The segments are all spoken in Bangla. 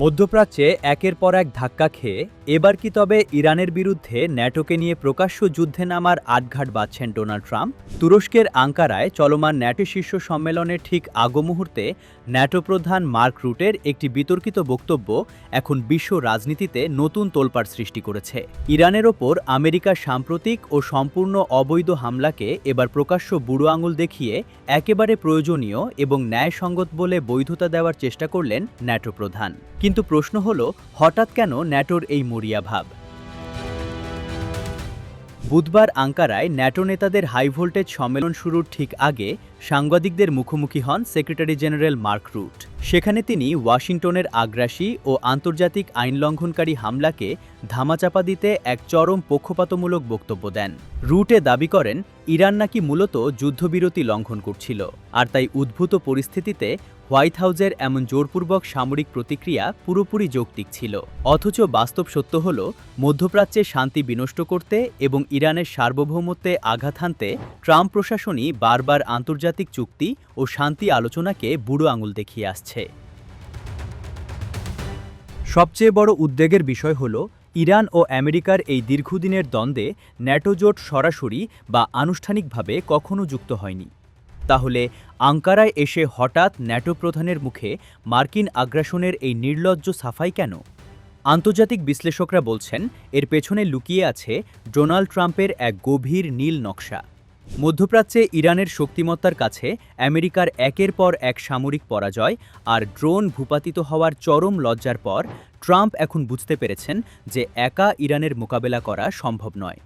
মধ্যপ্রাচ্যে একের পর এক ধাক্কা খেয়ে এবার কি তবে ইরানের বিরুদ্ধে ন্যাটোকে নিয়ে প্রকাশ্য যুদ্ধে নামার আঁটঘাট বাঁধছেন ডোনাল্ড ট্রাম্প? তুরস্কের আঙ্কারায় চলমান ন্যাটো শীর্ষ সম্মেলনের ঠিক আগো মুহূর্তে ন্যাটো প্রধান মার্ক রুটের একটি বিতর্কিত বক্তব্য এখন বিশ্ব রাজনীতিতে নতুন তোলপাড় সৃষ্টি করেছে। ইরানের ওপর আমেরিকার সাম্প্রতিক ও সম্পূর্ণ অবৈধ হামলাকে এবার প্রকাশ্য বুড়ো আঙুল দেখিয়ে একেবারে প্রয়োজনীয় এবং ন্যায়সঙ্গত বলে বৈধতা দেওয়ার চেষ্টা করলেন ন্যাটো প্রধান। কিন্তু প্রশ্ন হল, হঠাৎ কেন ন্যাটোর এই মরিয়া ভাব? বুধবার আঙ্কারায় ন্যাটো নেতাদের হাই ভোল্টেজ সম্মেলন শুরুর ঠিক আগে সাংবাদিকদের মুখোমুখি হন সেক্রেটারি জেনারেল মার্ক রুট। সেখানে তিনি ওয়াশিংটনের আগ্রাসী ও আন্তর্জাতিক আইন লঙ্ঘনকারী হামলাকে ধামাচাপা দিতে এক চরম পক্ষপাতমূলক বক্তব্য দেন। রুটে দাবি করেন ইরান নাকি মূলত যুদ্ধবিরতি লঙ্ঘন করছিল, আর তাই উদ্ভূত পরিস্থিতিতে হোয়াইট হাউজের এমন জোরপূর্বক সামরিক প্রতিক্রিয়া পুরোপুরি যৌক্তিক ছিল। অথচ বাস্তব সত্য হল, মধ্যপ্রাচ্যে শান্তি বিনষ্ট করতে এবং ইরানের সার্বভৌমত্বে আঘাত হানতে ট্রাম্প প্রশাসনই বারবার আন্তর্জাতিক চুক্তি ও শান্তি আলোচনাকে বুড়ো আঙুল দেখিয়ে আসছে। সবচেয়ে বড় উদ্বেগের বিষয় হল, ইরান ও আমেরিকার এই দীর্ঘদিনের দ্বন্দ্বে ন্যাটো জোট সরাসরি বা আনুষ্ঠানিকভাবে কখনো যুক্ত হয়নি। তাহলে আঙ্কারায় এসে হঠাৎ ন্যাটো প্রধানের মুখে মার্কিন আগ্রাসনের এই নির্লজ্জ সাফাই কেন? আন্তর্জাতিক বিশ্লেষকরা বলছেন, এর পেছনে লুকিয়ে আছে ডোনাল্ড ট্রাম্পের এক গভীর নীল নকশা। মধ্যপ্রাচ্যে ইরানের শক্তিমত্তার কাছে আমেরিকার একের পর এক সামরিক পরাজয় আর ড্রোন ভূপাতিত হওয়ার চরম লজ্জার পর ট্রাম্প এখন বুঝতে পেরেছেন যে একা ইরানের মোকাবেলা করা সম্ভব নয়।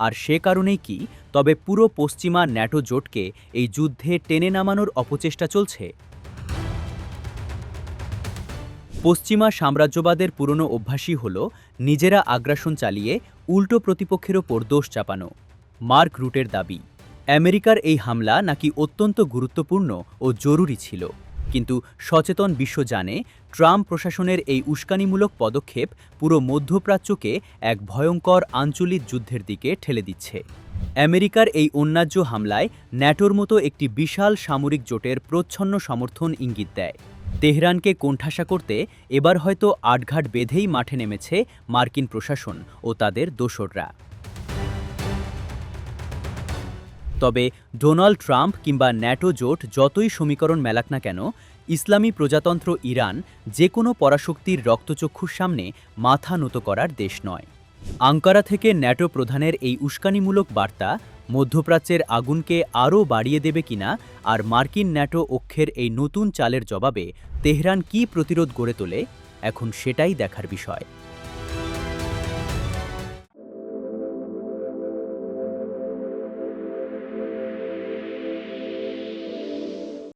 আর সে কারণেই কি তবে পুরো পশ্চিমা ন্যাটো জোটকে এই যুদ্ধে টেনে নামানোর অপচেষ্টা চলছে? পশ্চিমা সাম্রাজ্যবাদের পুরনো অভ্যাসই হল নিজেরা আগ্রাসন চালিয়ে উল্টো প্রতিপক্ষের ওপর দোষ চাপানো। মার্ক রুটের দাবি, আমেরিকার এই হামলা নাকি অত্যন্ত গুরুত্বপূর্ণ ও জরুরি ছিল, কিন্তু সচেতন বিশ্ব জানে ট্রাম্প প্রশাসনের এই উস্কানিমূলক পদক্ষেপ পুরো মধ্যপ্রাচ্যকে এক ভয়ঙ্কর আঞ্চলিক যুদ্ধের দিকে ঠেলে দিচ্ছে। আমেরিকার এই অন্যায্য হামলায় ন্যাটোর মতো একটি বিশাল সামরিক জোটের প্রচ্ছন্ন সমর্থন ইঙ্গিত দেয়। তেহরানকে কোণঠাসা করতে এবার হয়তো আটঘাট বেঁধেই মাঠে নেমেছে মার্কিন প্রশাসন ও তাদের দোসররা। তবে ডোনাল্ড ট্রাম্প কিংবা ন্যাটো জোট যতই সমীকরণ মেলাক না কেন, ইসলামী প্রজাতন্ত্র ইরান যে কোনো পরাশক্তির রক্তচক্ষুর সামনে মাথা নত করার দেশ নয়। আঙ্কারা থেকে ন্যাটো প্রধানের এই উস্কানিমূলক বার্তা মধ্যপ্রাচ্যের আগুনকে আরও বাড়িয়ে দেবে কিনা, আর মার্কিন ন্যাটো অক্ষের এই নতুন চালের জবাবে তেহরান কী প্রতিরোধ গড়ে তোলে, এখন সেটাই দেখার বিষয়।